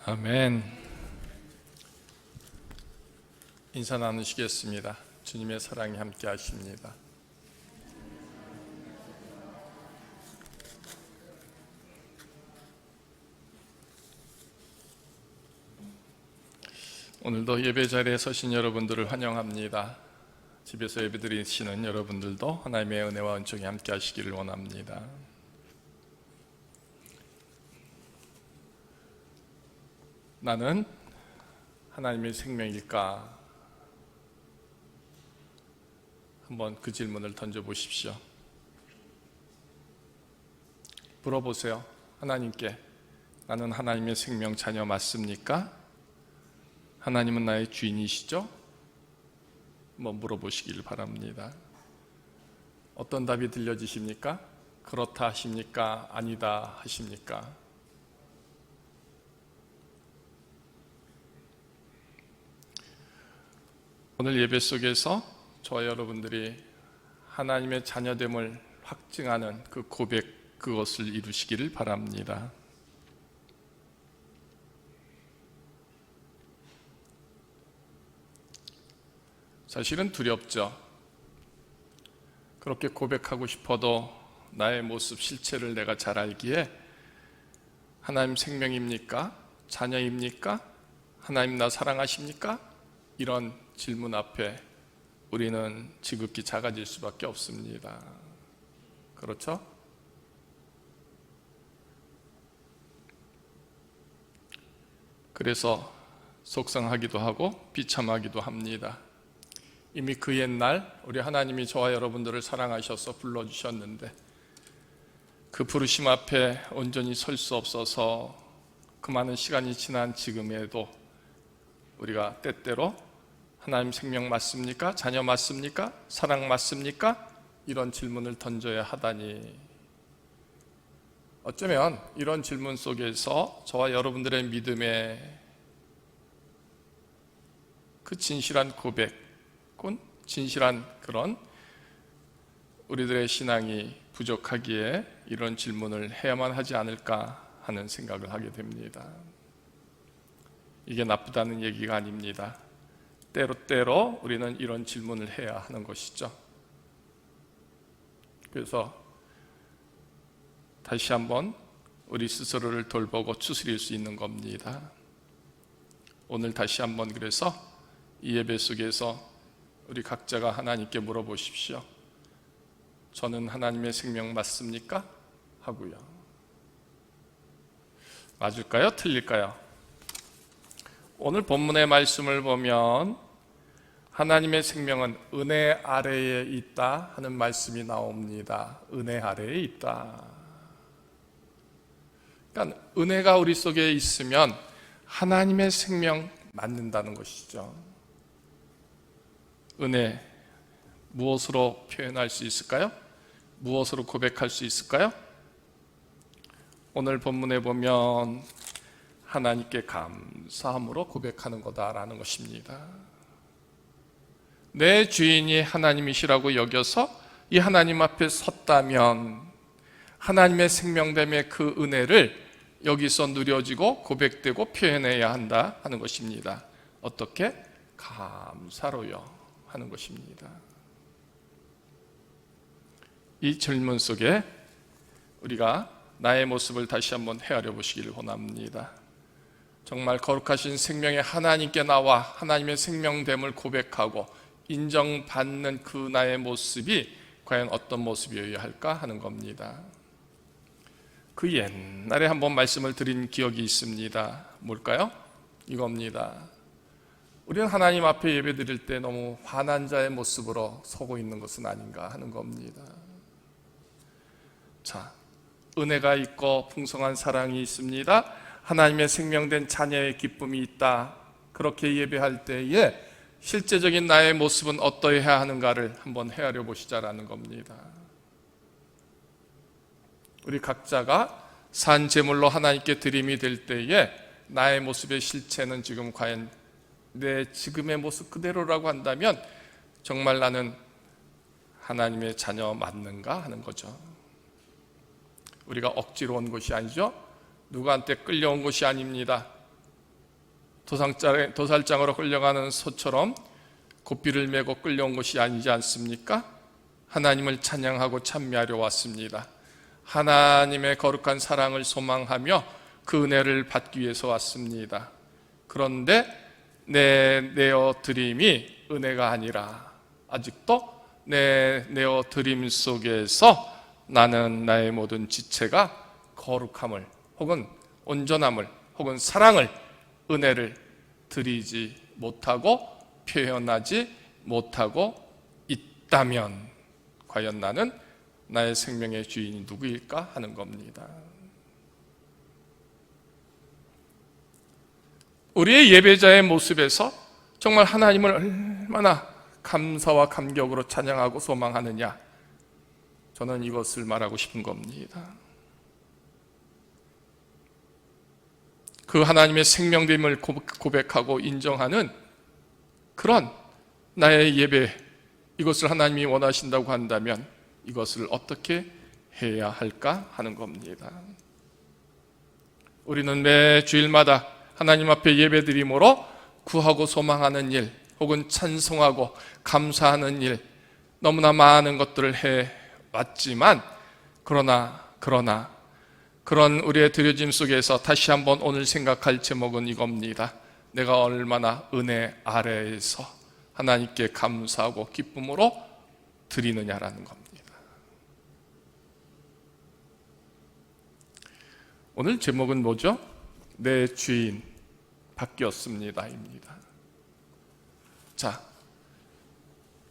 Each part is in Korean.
아멘. 인사 나누시겠습니다. 주님의 사랑이 함께 하십니다. 오늘도 예배 자리에 서신 여러분들을 환영합니다. 집에서 예배드리시는 여러분들도 하나님의 은혜와 은총이 함께 하시기를 원합니다. 나는 하나님의 생명일까? 한번 그 질문을 던져보십시오. 물어보세요. 하나님께, 나는 하나님의 생명 자녀 맞습니까? 하나님은 나의 주인이시죠? 한번 물어보시길 바랍니다. 어떤 답이 들려지십니까? 그렇다 하십니까? 아니다 하십니까? 오늘 예배 속에서 저와 여러분들이 하나님의 자녀됨을 확증하는 그 고백, 그것을 이루시기를 바랍니다. 사실은 두렵죠. 그렇게 고백하고 싶어도 나의 모습, 실체를 내가 잘 알기에 하나님 생명입니까? 자녀입니까? 하나님 나 사랑하십니까? 이런 질문 앞에 우리는 지극히 작아질 수밖에 없습니다. 그렇죠? 그래서 속상하기도 하고 비참하기도 합니다. 이미 그 옛날 우리 하나님이 저와 여러분들을 사랑하셔서 불러주셨는데 그 부르심 앞에 온전히 설 수 없어서 그 많은 시간이 지난 지금에도 우리가 때때로 하나님 생명 맞습니까? 자녀 맞습니까? 사랑 맞습니까? 이런 질문을 던져야 하다니, 어쩌면 이런 질문 속에서 저와 여러분들의 믿음의 그 진실한 고백은 진실한 그런 우리들의 신앙이 부족하기에 이런 질문을 해야만 하지 않을까 하는 생각을 하게 됩니다. 이게 나쁘다는 얘기가 아닙니다. 때로 우리는 이런 질문을 해야 하는 것이죠. 그래서 다시 한번 우리 스스로를 돌보고 추스릴 수 있는 겁니다. 오늘 다시 한번 그래서 이 예배 속에서 우리 각자가 하나님께 물어보십시오. 저는 하나님의 생명 맞습니까? 하고요. 맞을까요? 틀릴까요? 오늘 본문의 말씀을 보면 하나님의 생명은 은혜 아래에 있다 하는 말씀이 나옵니다. 은혜 아래에 있다. 그러니까 은혜가 우리 속에 있으면 하나님의 생명 맞는다는 것이죠. 은혜, 무엇으로 표현할 수 있을까요? 무엇으로 고백할 수 있을까요? 오늘 본문에 보면 하나님께 감사함으로 고백하는 거다라는 것입니다. 내 주인이 하나님이시라고 여겨서 이 하나님 앞에 섰다면 하나님의 생명됨의 그 은혜를 여기서 누려지고 고백되고 표현해야 한다 하는 것입니다. 어떻게? 감사로요 하는 것입니다. 이 질문 속에 우리가 나의 모습을 다시 한번 헤아려 보시기를 원합니다. 정말 거룩하신 생명의 하나님께 나와 하나님의 생명됨을 고백하고 인정받는 그 나의 모습이 과연 어떤 모습이어야 할까 하는 겁니다. 그 옛날에 한번 말씀을 드린 기억이 있습니다. 뭘까요? 이겁니다. 우리는 하나님 앞에 예배 드릴 때 너무 화난 자의 모습으로 서고 있는 것은 아닌가 하는 겁니다. 자, 은혜가 있고 풍성한 사랑이 있습니다. 하나님의 생명된 자녀의 기쁨이 있다. 그렇게 예배할 때에 실제적인 나의 모습은 어떠해야 하는가를 한번 헤아려 보시자라는 겁니다. 우리 각자가 산 제물로 하나님께 드림이 될 때에 나의 모습의 실체는 지금 과연 내 지금의 모습 그대로라고 한다면 정말 나는 하나님의 자녀 맞는가 하는 거죠. 우리가 억지로 온 것이 아니죠. 누구한테 끌려온 것이 아닙니다. 도살장으로 끌려가는 소처럼 고삐를 메고 끌려온 것이 아니지 않습니까? 하나님을 찬양하고 찬미하려 왔습니다. 하나님의 거룩한 사랑을 소망하며 그 은혜를 받기 위해서 왔습니다. 그런데 내 내어드림이 은혜가 아니라 아직도 내 내어드림 속에서 나는 나의 모든 지체가 거룩함을 혹은 온전함을 혹은 사랑을 은혜를 드리지 못하고 표현하지 못하고 있다면 과연 나는 나의 생명의 주인이 누구일까 하는 겁니다. 우리의 예배자의 모습에서 정말 하나님을 얼마나 감사와 감격으로 찬양하고 소망하느냐, 저는 이것을 말하고 싶은 겁니다. 그 하나님의 생명됨을 고백하고 인정하는 그런 나의 예배, 이것을 하나님이 원하신다고 한다면 이것을 어떻게 해야 할까 하는 겁니다. 우리는 매 주일마다 하나님 앞에 예배드림으로 구하고 소망하는 일 혹은 찬송하고 감사하는 일, 너무나 많은 것들을 해왔지만 그러나 그런 우리의 드려짐 속에서 다시 한번 오늘 생각할 제목은 이겁니다. 내가 얼마나 은혜 아래에서 하나님께 감사하고 기쁨으로 드리느냐라는 겁니다. 오늘 제목은 뭐죠? 내 주인 바뀌었습니다 입니다. 자,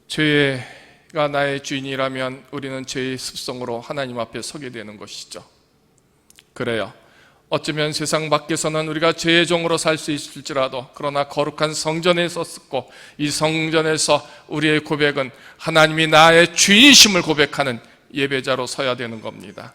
죄가 나의 주인이라면 우리는 죄의 습성으로 하나님 앞에 서게 되는 것이죠. 그래요. 어쩌면 세상 밖에서는 우리가 죄의 종으로 살 수 있을지라도 그러나 거룩한 성전에 섰고 이 성전에서 우리의 고백은 하나님이 나의 주인이심을 고백하는 예배자로 서야 되는 겁니다.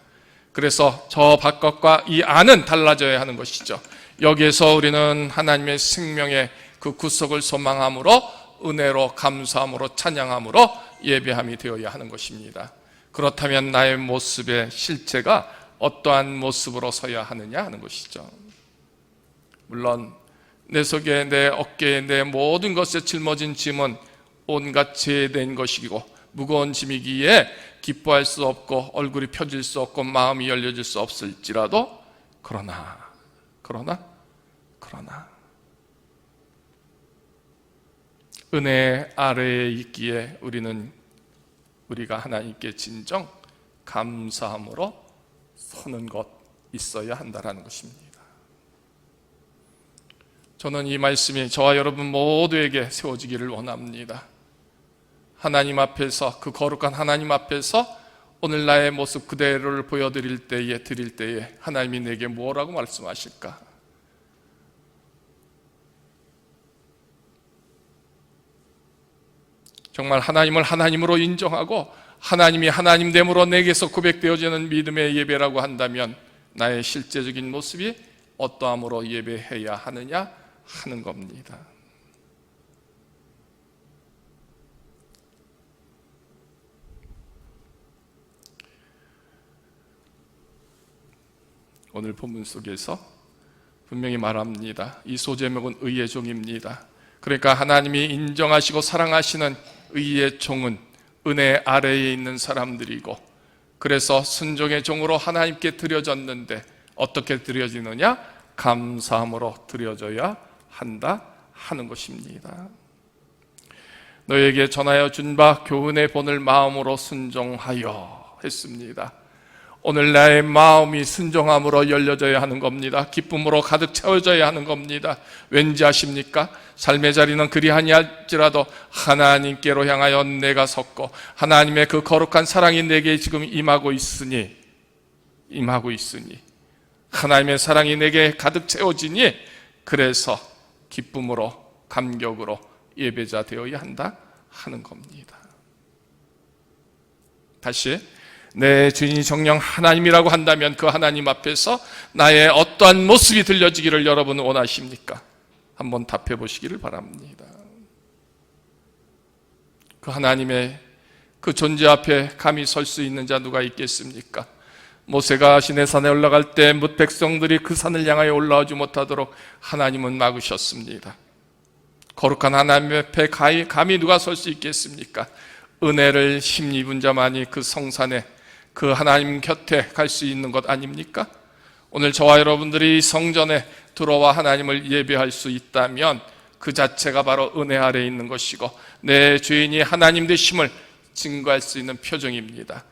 그래서 저 바깥과 이 안은 달라져야 하는 것이죠. 여기에서 우리는 하나님의 생명의 그 구속을 소망함으로 은혜로 감사함으로 찬양함으로 예배함이 되어야 하는 것입니다. 그렇다면 나의 모습의 실체가 어떠한 모습으로 서야 하느냐 하는 것이죠. 물론 내 속에 내 어깨에 내 모든 것에 짊어진 짐은 온갖 죄된 것이고 무거운 짐이기에 기뻐할 수 없고 얼굴이 펴질 수 없고 마음이 열려질 수 없을지라도 그러나 은혜 아래에 있기에 우리가 하나님께 진정 감사함으로 서는 것 있어야 한다는 것입니다. 저는 이 말씀이 저와 여러분 모두에게 세워지기를 원합니다. 하나님 앞에서, 그 거룩한 하나님 앞에서 오늘 나의 모습 그대로를 보여드릴 때에 하나님이 내게 뭐라고 말씀하실까? 정말 하나님을 하나님으로 인정하고 하나님이 하나님됨으로 내게서 고백되어지는 믿음의 예배라고 한다면 나의 실제적인 모습이 어떠함으로 예배해야 하느냐 하는 겁니다. 오늘 본문 속에서 분명히 말합니다. 이 소제목은 의의 종입니다. 그러니까 하나님이 인정하시고 사랑하시는 의의 종은 은혜 아래에 있는 사람들이고, 그래서 순종의 종으로 하나님께 드려졌는데 어떻게 드려지느냐? 감사함으로 드려져야 한다 하는 것입니다. 너에게 전하여 준 바 교훈의 본을 마음으로 순종하여 했습니다. 오늘 나의 마음이 순종함으로 열려져야 하는 겁니다. 기쁨으로 가득 채워져야 하는 겁니다. 왠지 아십니까? 삶의 자리는 그리 아니할지라도 하나님께로 향하여 내가 섰고 하나님의 그 거룩한 사랑이 내게 지금 임하고 있으니 하나님의 사랑이 내게 가득 채워지니 그래서 기쁨으로 감격으로 예배자 되어야 한다 하는 겁니다. 다시 내 주인이 정녕 하나님이라고 한다면 그 하나님 앞에서 나의 어떠한 모습이 들려지기를 여러분은 원하십니까? 한번 답해 보시기를 바랍니다. 그 하나님의 그 존재 앞에 감히 설 수 있는 자 누가 있겠습니까? 모세가 시내산에 올라갈 때 뭇 백성들이 그 산을 향하여 올라오지 못하도록 하나님은 막으셨습니다. 거룩한 하나님 앞에 감히 누가 설 수 있겠습니까? 은혜를 힘입은 자만이 그 성산에, 그 하나님 곁에 갈 수 있는 것 아닙니까? 오늘 저와 여러분들이 성전에 들어와 하나님을 예배할 수 있다면 그 자체가 바로 은혜 아래에 있는 것이고 내 죄인이 하나님 되심을 증거할 수 있는 표정입니다.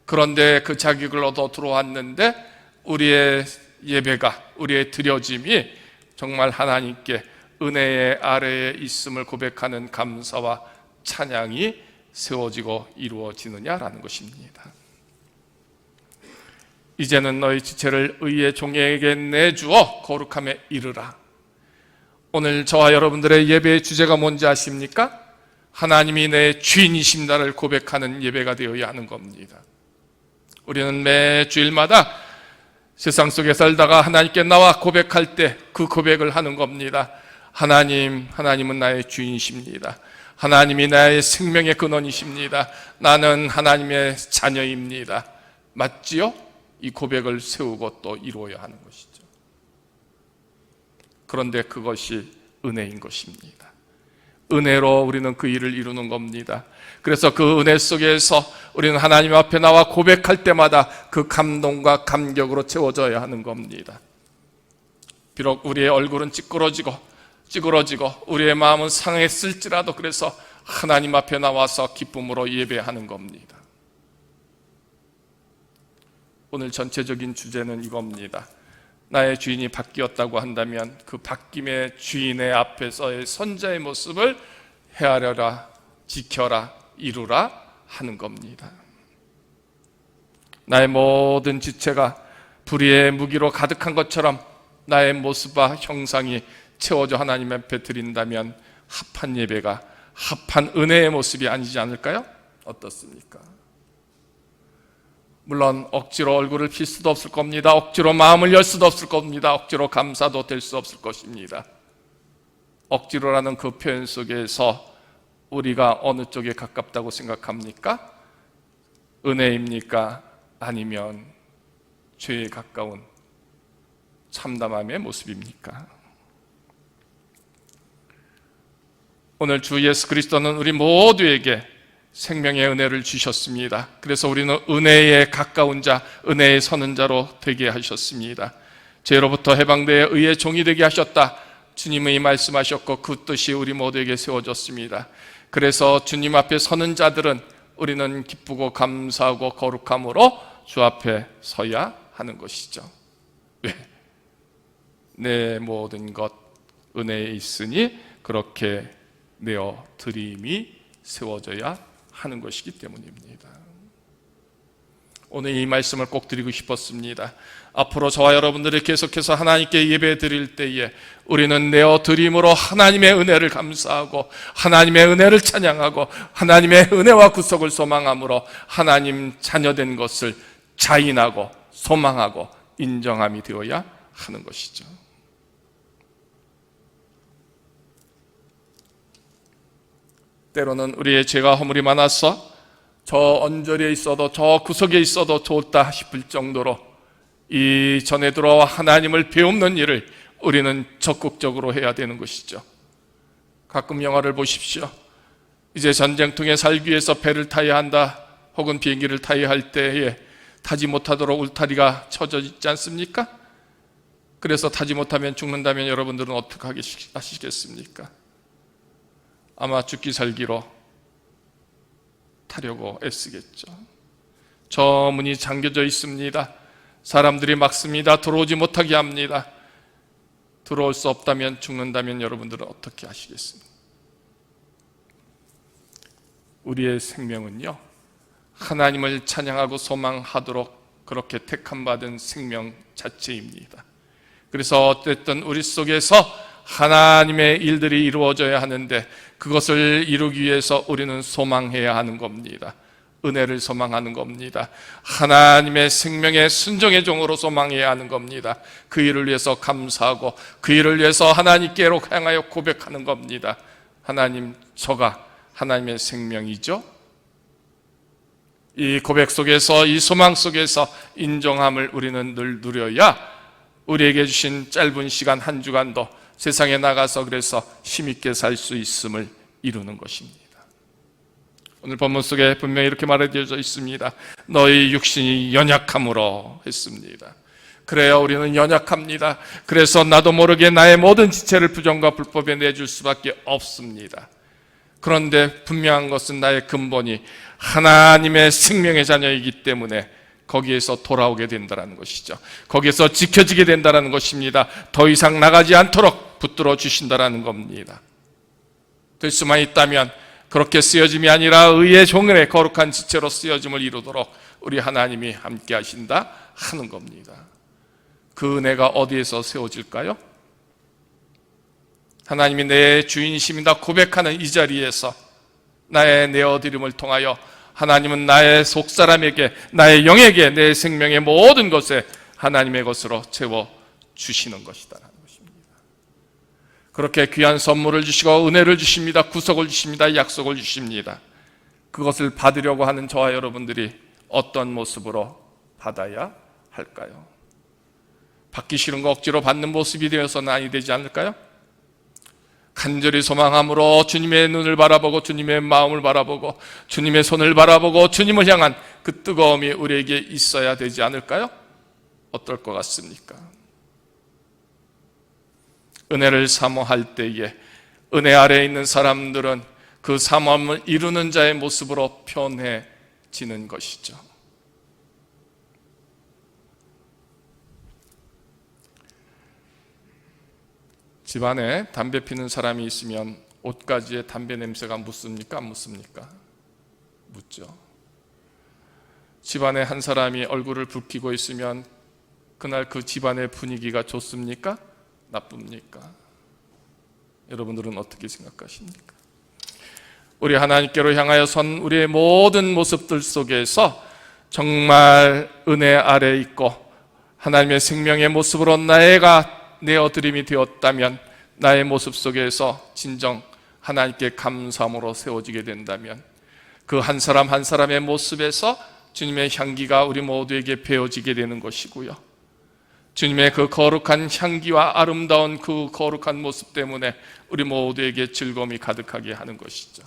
그런데 그 자격을 얻어 들어왔는데 우리의 예배가, 우리의 드려짐이 정말 하나님께 은혜의 아래에 있음을 고백하는 감사와 찬양이 세워지고 이루어지느냐라는 것입니다. 이제는 너희 지체를 의의 종에게 내주어 거룩함에 이르라. 오늘 저와 여러분들의 예배의 주제가 뭔지 아십니까? 하나님이 내 주인이십니다를 고백하는 예배가 되어야 하는 겁니다. 우리는 매 주일마다 세상 속에 살다가 하나님께 나와 고백할 때 그 고백을 하는 겁니다. 하나님은 나의 주인이십니다. 하나님이 나의 생명의 근원이십니다. 나는 하나님의 자녀입니다. 맞지요? 이 고백을 세우고 또 이루어야 하는 것이죠. 그런데 그것이 은혜인 것입니다. 은혜로 우리는 그 일을 이루는 겁니다. 그래서 그 은혜 속에서 우리는 하나님 앞에 나와 고백할 때마다 그 감동과 감격으로 채워져야 하는 겁니다. 비록 우리의 얼굴은 찌그러지고 우리의 마음은 상했을지라도 그래서 하나님 앞에 나와서 기쁨으로 예배하는 겁니다. 오늘 전체적인 주제는 이겁니다. 나의 주인이 바뀌었다고 한다면 그 바뀜의 주인의 앞에서의 선자의 모습을 헤아려라, 지켜라, 이루라 하는 겁니다. 나의 모든 지체가 불의의 무기로 가득한 것처럼 나의 모습과 형상이 채워져 하나님 앞에 드린다면 합한 예배가 합한 은혜의 모습이 아니지 않을까요? 어떻습니까? 물론 억지로 얼굴을 필 수도 없을 겁니다. 억지로 마음을 열 수도 없을 겁니다. 억지로 감사도 될 수 없을 것입니다. 억지로라는 그 표현 속에서 우리가 어느 쪽에 가깝다고 생각합니까? 은혜입니까? 아니면 죄에 가까운 참담함의 모습입니까? 오늘 주 예수 그리스도는 우리 모두에게 생명의 은혜를 주셨습니다. 그래서 우리는 은혜에 가까운 자, 은혜에 서는 자로 되게 하셨습니다. 죄로부터 해방되어 의의 종이 되게 하셨다. 주님이 말씀하셨고 그 뜻이 우리 모두에게 세워졌습니다. 그래서 주님 앞에 서는 자들은 우리는 기쁘고 감사하고 거룩함으로 주 앞에 서야 하는 것이죠. 왜? 내 모든 것 은혜에 있으니 그렇게 내어 드림이 세워져야 하는 것이기 때문입니다. 오늘 이 말씀을 꼭 드리고 싶었습니다. 앞으로 저와 여러분들이 계속해서 하나님께 예배 드릴 때에 우리는 내어 드림으로 하나님의 은혜를 감사하고 하나님의 은혜를 찬양하고 하나님의 은혜와 구속을 소망함으로 하나님 자녀된 것을 자인하고 소망하고 인정함이 되어야 하는 것이죠. 때로는 우리의 죄가 허물이 많아서 저 언저리에 있어도 저 구석에 있어도 좋다 싶을 정도로 이 전에 들어와 하나님을 배우는 일을 우리는 적극적으로 해야 되는 것이죠. 가끔 영화를 보십시오. 이제 전쟁통에 살기 위해서 배를 타야 한다 혹은 비행기를 타야 할 때에 타지 못하도록 울타리가 쳐져 있지 않습니까? 그래서 타지 못하면 죽는다면 여러분들은 어떻게 하시겠습니까? 아마 죽기 살기로 타려고 애쓰겠죠. 저 문이 잠겨져 있습니다. 사람들이 막습니다. 들어오지 못하게 합니다. 들어올 수 없다면 죽는다면 여러분들은 어떻게 하시겠습니까? 우리의 생명은요, 하나님을 찬양하고 소망하도록 그렇게 택함받은 생명 자체입니다. 그래서 어쨌든 우리 속에서 하나님의 일들이 이루어져야 하는데 그것을 이루기 위해서 우리는 소망해야 하는 겁니다. 은혜를 소망하는 겁니다. 하나님의 생명의 순종의 종으로 소망해야 하는 겁니다. 그 일을 위해서 감사하고 그 일을 위해서 하나님께로 향하여 고백하는 겁니다. 하나님, 저가 하나님의 생명이죠? 이 고백 속에서, 이 소망 속에서 인정함을 우리는 늘 누려야 우리에게 주신 짧은 시간 한 주간도 세상에 나가서 그래서 힘있게 살 수 있음을 이루는 것입니다. 오늘 본문 속에 분명히 이렇게 말해져 있습니다. 너희 육신이 연약함으로 했습니다. 그래요, 우리는 연약합니다. 그래서 나도 모르게 나의 모든 지체를 부정과 불법에 내줄 수밖에 없습니다. 그런데 분명한 것은 나의 근본이 하나님의 생명의 자녀이기 때문에 거기에서 돌아오게 된다는 것이죠. 거기에서 지켜지게 된다는 것입니다. 더 이상 나가지 않도록 붙들어 주신다는 겁니다. 될 수만 있다면 그렇게 쓰여짐이 아니라 의의 종의 거룩한 지체로 쓰여짐을 이루도록 우리 하나님이 함께 하신다 하는 겁니다. 그 은혜가 어디에서 세워질까요? 하나님이 내 주인이십니다 고백하는 이 자리에서 나의 내어드림을 통하여 하나님은 나의 속사람에게, 나의 영에게, 내 생명의 모든 것에 하나님의 것으로 채워주시는 것이다라는 것입니다. 그렇게 귀한 선물을 주시고 은혜를 주십니다. 구속을 주십니다. 약속을 주십니다. 그것을 받으려고 하는 저와 여러분들이 어떤 모습으로 받아야 할까요? 받기 싫은 거 억지로 받는 모습이 되어서는 아니 되지 않을까요? 간절히 소망함으로 주님의 눈을 바라보고 주님의 마음을 바라보고 주님의 손을 바라보고 주님을 향한 그 뜨거움이 우리에게 있어야 되지 않을까요? 어떨 것 같습니까? 은혜를 사모할 때에 은혜 아래에 있는 사람들은 그 사모함을 이루는 자의 모습으로 변해지는 것이죠. 집안에 담배 피는 사람이 있으면 옷가지에 담배 냄새가 묻습니까? 안 묻습니까? 묻죠. 집안에 한 사람이 얼굴을 붉히고 있으면 그날 그 집안의 분위기가 좋습니까? 나쁩니까? 여러분들은 어떻게 생각하십니까? 우리 하나님께로 향하여 선 우리의 모든 모습들 속에서 정말 은혜 아래 있고 하나님의 생명의 모습으로 나애가 내어드림이 되었다면, 나의 모습 속에서 진정 하나님께 감사함으로 세워지게 된다면 그 한 사람 한 사람의 모습에서 주님의 향기가 우리 모두에게 배어지게 되는 것이고요, 주님의 그 거룩한 향기와 아름다운 그 거룩한 모습 때문에 우리 모두에게 즐거움이 가득하게 하는 것이죠.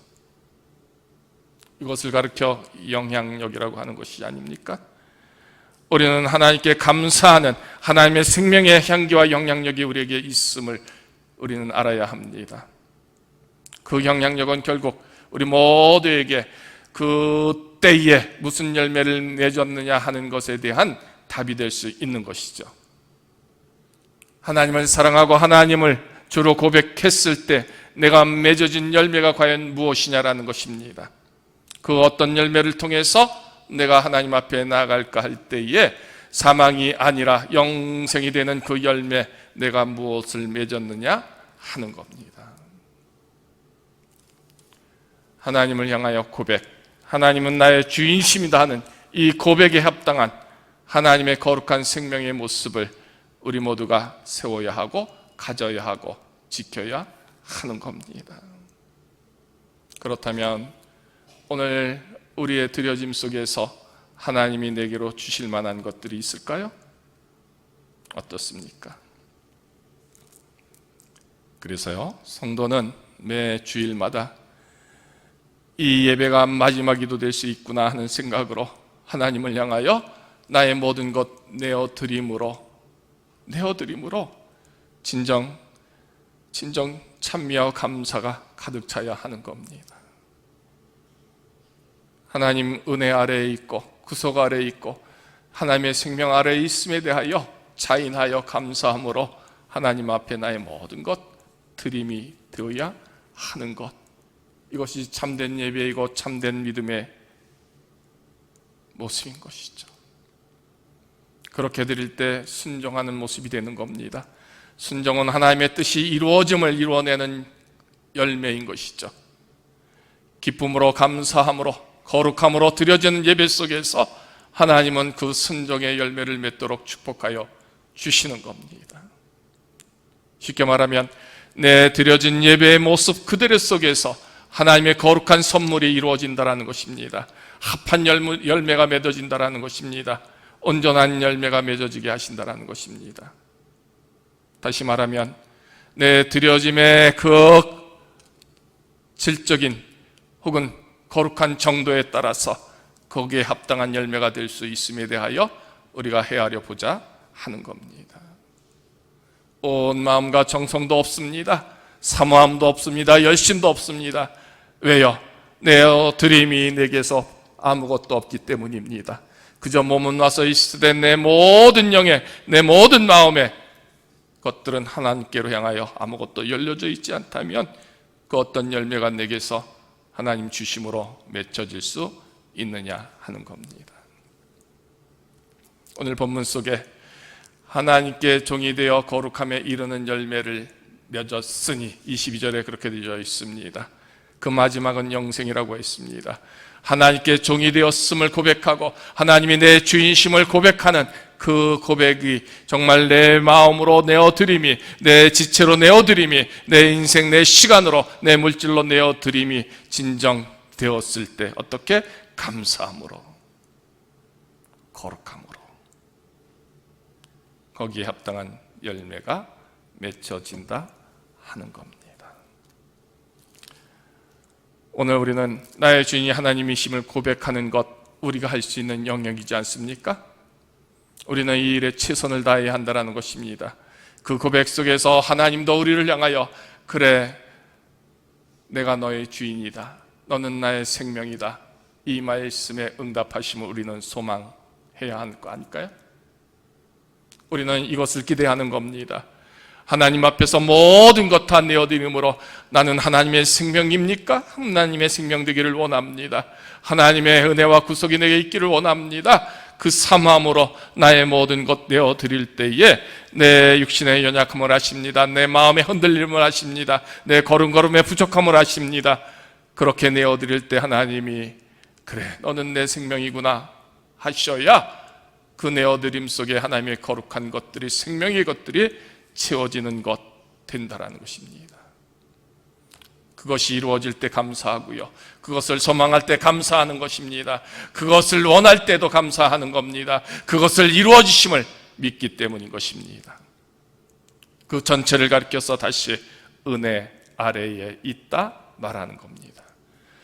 이것을 가르쳐 영향력이라고 하는 것이 아닙니까? 우리는 하나님께 감사하는 하나님의 생명의 향기와 영향력이 우리에게 있음을 우리는 알아야 합니다. 그 영향력은 결국 우리 모두에게 그 때에 무슨 열매를 맺었느냐 하는 것에 대한 답이 될 수 있는 것이죠. 하나님을 사랑하고 하나님을 주로 고백했을 때 내가 맺어진 열매가 과연 무엇이냐라는 것입니다. 그 어떤 열매를 통해서 내가 하나님 앞에 나아갈까 할 때에 사망이 아니라 영생이 되는 그 열매, 내가 무엇을 맺었느냐 하는 겁니다. 하나님을 향하여 고백, 하나님은 나의 주인이십니다 하는 이 고백에 합당한 하나님의 거룩한 생명의 모습을 우리 모두가 세워야 하고 가져야 하고 지켜야 하는 겁니다. 그렇다면 오늘 우리의 드려짐 속에서 하나님이 내게로 주실 만한 것들이 있을까요? 어떻습니까? 그래서요, 성도는 매 주일마다 이 예배가 마지막 기도 될 수 있구나 하는 생각으로 하나님을 향하여 나의 모든 것 내어드림으로 진정 찬미와 감사가 가득 차야 하는 겁니다. 하나님 은혜 아래에 있고 구속 아래에 있고 하나님의 생명 아래에 있음에 대하여 자인하여 감사함으로 하나님 앞에 나의 모든 것 드림이 되어야 하는 것, 이것이 참된 예배이고 참된 믿음의 모습인 것이죠. 그렇게 드릴 때 순종하는 모습이 되는 겁니다. 순종은 하나님의 뜻이 이루어짐을 이루어내는 열매인 것이죠. 기쁨으로 감사함으로 거룩함으로 드려지는 예배 속에서 하나님은 그 순종의 열매를 맺도록 축복하여 주시는 겁니다. 쉽게 말하면 내 드려진 예배의 모습 그대로 속에서 하나님의 거룩한 선물이 이루어진다라는 것입니다. 합한 열매가 맺어진다라는 것입니다. 온전한 열매가 맺어지게 하신다라는 것입니다. 다시 말하면 내 드려짐의 그 질적인 혹은 거룩한 정도에 따라서 거기에 합당한 열매가 될 수 있음에 대하여 우리가 헤아려 보자 하는 겁니다. 온 마음과 정성도 없습니다. 사모함도 없습니다. 열심도 없습니다. 왜요? 내 드림이 내게서 아무것도 없기 때문입니다. 그저 몸은 와서 있으되 내 모든 영에, 내 모든 마음에 것들은 하나님께로 향하여 아무것도 열려져 있지 않다면 그 어떤 열매가 내게서 하나님 주심으로 맺혀질 수 있느냐 하는 겁니다. 오늘 본문 속에 하나님께 종이 되어 거룩함에 이르는 열매를 맺었으니 22절에 그렇게 되어 있습니다. 그 마지막은 영생이라고 했습니다. 하나님께 종이 되었음을 고백하고 하나님이 내 주인심을 고백하는 그 고백이 정말 내 마음으로 내어드림이, 내 지체로 내어드림이, 내 인생, 내 시간으로, 내 물질로 내어드림이 진정되었을 때 어떻게? 감사함으로, 거룩함으로 거기에 합당한 열매가 맺혀진다 하는 겁니다. 오늘 우리는 나의 주인이 하나님이심을 고백하는 것, 우리가 할 수 있는 영역이지 않습니까? 우리는 이 일에 최선을 다해야 한다는 것입니다. 그 고백 속에서 하나님도 우리를 향하여 그래, 내가 너의 주인이다, 너는 나의 생명이다, 이 말씀에 응답하심을 우리는 소망해야 하는 거 아닐까요? 우리는 이것을 기대하는 겁니다. 하나님 앞에서 모든 것 다 내어드림으로 나는 하나님의 생명입니까? 하나님의 생명 되기를 원합니다. 하나님의 은혜와 구속이 내게 있기를 원합니다. 그 사모함으로 나의 모든 것 내어드릴 때에 내 육신의 연약함을 아십니다. 내 마음의 흔들림을 아십니다. 내 걸음걸음의 부족함을 아십니다. 그렇게 내어드릴 때 하나님이 그래, 너는 내 생명이구나 하셔야 그 내어드림 속에 하나님의 거룩한 것들이, 생명의 것들이 채워지는 것 된다라는 것입니다. 그것이 이루어질 때 감사하고요, 그것을 소망할 때 감사하는 것입니다. 그것을 원할 때도 감사하는 겁니다. 그것을 이루어지심을 믿기 때문인 것입니다. 그 전체를 가리켜서 다시 은혜 아래에 있다 말하는 겁니다.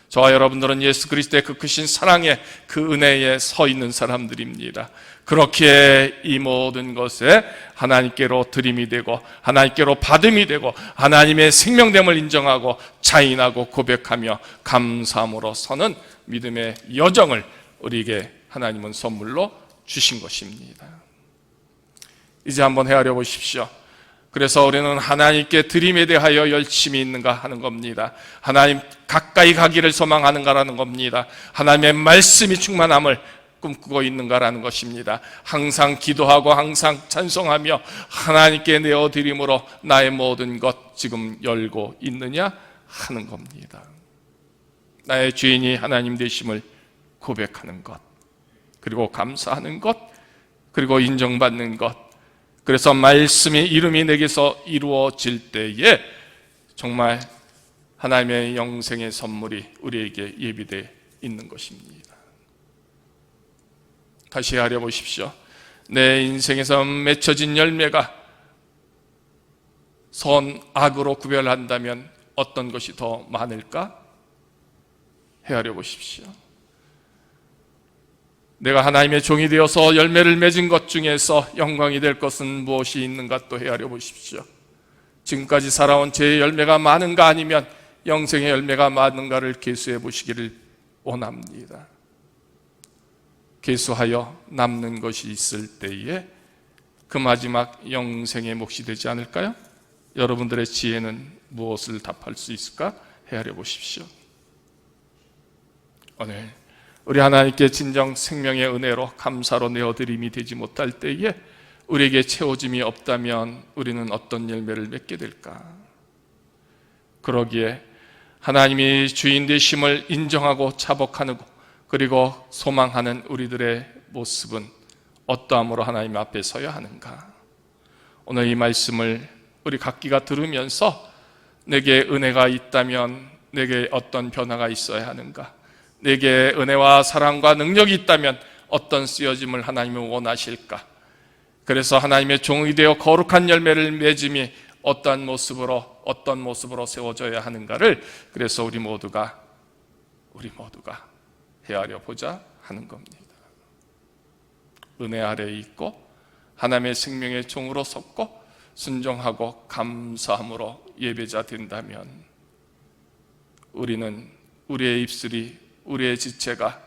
저와 여러분들은 예수 그리스도의 그 크신 사랑의 그 은혜에 서 있는 사람들입니다. 그렇게 이 모든 것에 하나님께로 드림이 되고 하나님께로 받음이 되고 하나님의 생명됨을 인정하고 자인하고 고백하며 감사함으로 서는 믿음의 여정을 우리에게 하나님은 선물로 주신 것입니다. 이제 한번 헤아려 보십시오. 그래서 우리는 하나님께 드림에 대하여 열심히 있는가 하는 겁니다. 하나님 가까이 가기를 소망하는가라는 겁니다. 하나님의 말씀이 충만함을 꿈꾸고 있는가라는 것입니다. 항상 기도하고 항상 찬송하며 하나님께 내어드림으로 나의 모든 것 지금 열고 있느냐 하는 겁니다. 나의 주인이 하나님 되심을 고백하는 것, 그리고 감사하는 것, 그리고 인정받는 것, 그래서 말씀의 이름이 내게서 이루어질 때에 정말 하나님의 영생의 선물이 우리에게 예비되어 있는 것입니다. 다시 헤아려 보십시오. 내 인생에서 맺혀진 열매가 선, 악으로 구별한다면 어떤 것이 더 많을까? 헤아려 보십시오. 내가 하나님의 종이 되어서 열매를 맺은 것 중에서 영광이 될 것은 무엇이 있는가 또 헤아려 보십시오. 지금까지 살아온 제 열매가 많은가 아니면 영생의 열매가 많은가를 계수해 보시기를 원합니다. 계수하여 남는 것이 있을 때에 그 마지막 영생의 몫이 되지 않을까요? 여러분들의 지혜는 무엇을 답할 수 있을까? 헤아려 보십시오. 오늘 우리 하나님께 진정 생명의 은혜로 감사로 내어드림이 되지 못할 때에 우리에게 채워짐이 없다면 우리는 어떤 열매를 맺게 될까? 그러기에 하나님이 주인 되심을 인정하고 자복하는 그리고 소망하는 우리들의 모습은 어떠함으로 하나님 앞에 서야 하는가? 오늘 이 말씀을 우리 각기가 들으면서 내게 은혜가 있다면 내게 어떤 변화가 있어야 하는가? 내게 은혜와 사랑과 능력이 있다면 어떤 쓰여짐을 하나님은 원하실까? 그래서 하나님의 종이 되어 거룩한 열매를 맺음이 어떤 모습으로 세워져야 하는가를 그래서 우리 모두가 헤아려 보자 하는 겁니다. 은혜 아래에 있고 하나님의 생명의 종으로 섰고 순종하고 감사함으로 예배자 된다면 우리는 우리의 입술이, 우리의 지체가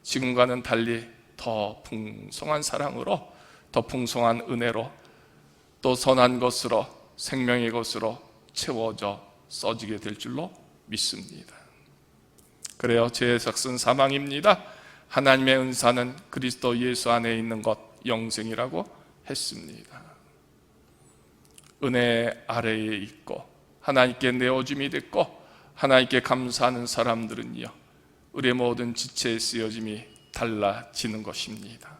지금과는 달리 더 풍성한 사랑으로, 더 풍성한 은혜로, 또 선한 것으로, 생명의 것으로 채워져 써지게 될 줄로 믿습니다. 그래요, 제 작은 사망입니다. 하나님의 은사는 그리스도 예수 안에 있는 것 영생이라고 했습니다. 은혜 아래에 있고 하나님께 내어줌이 됐고 하나님께 감사하는 사람들은요, 우리의 모든 지체의 쓰여짐이 달라지는 것입니다.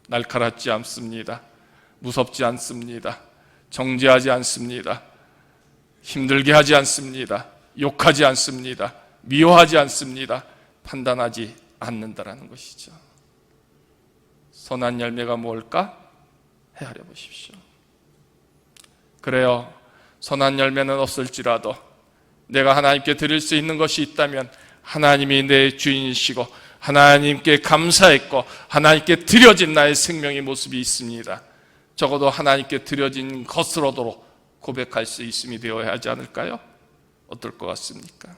날카롭지 않습니다. 무섭지 않습니다. 정죄하지 않습니다. 힘들게 하지 않습니다. 욕하지 않습니다. 미워하지 않습니다. 판단하지 않는다라는 것이죠. 선한 열매가 뭘까? 헤아려 보십시오. 그래요, 선한 열매는 없을지라도 내가 하나님께 드릴 수 있는 것이 있다면 하나님이 내 주인이시고 하나님께 감사했고 하나님께 드려진 나의 생명의 모습이 있습니다. 적어도 하나님께 드려진 것으로도 고백할 수 있음이 되어야 하지 않을까요? 어떨 것 같습니까?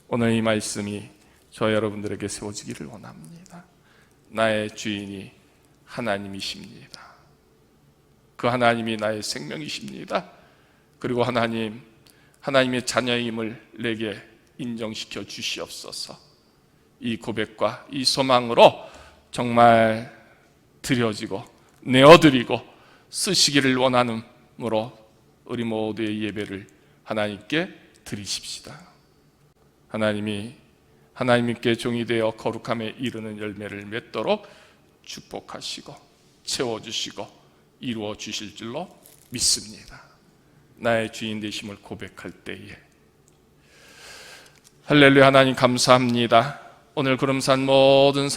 오늘 이 말씀이 저 여러분들에게 세워지기를 원합니다. 나의 주인이 하나님이십니다. 그 하나님이 나의 생명이십니다. 그리고 하나님의 자녀임을 내게 인정시켜 주시옵소서. 이 고백과 이 소망으로 정말 드려지고 내어드리고 쓰시기를 원하므로 우리 모두의 예배를 하나님께 드리십시다. 하나님께 종이 되어 거룩함에 이르는 열매를 맺도록 축복하시고 채워주시고 이루어 주실 줄로 믿습니다. 나의 주인 되심을 고백할 때에 할렐루야. 하나님 감사합니다. 오늘 구름산 모든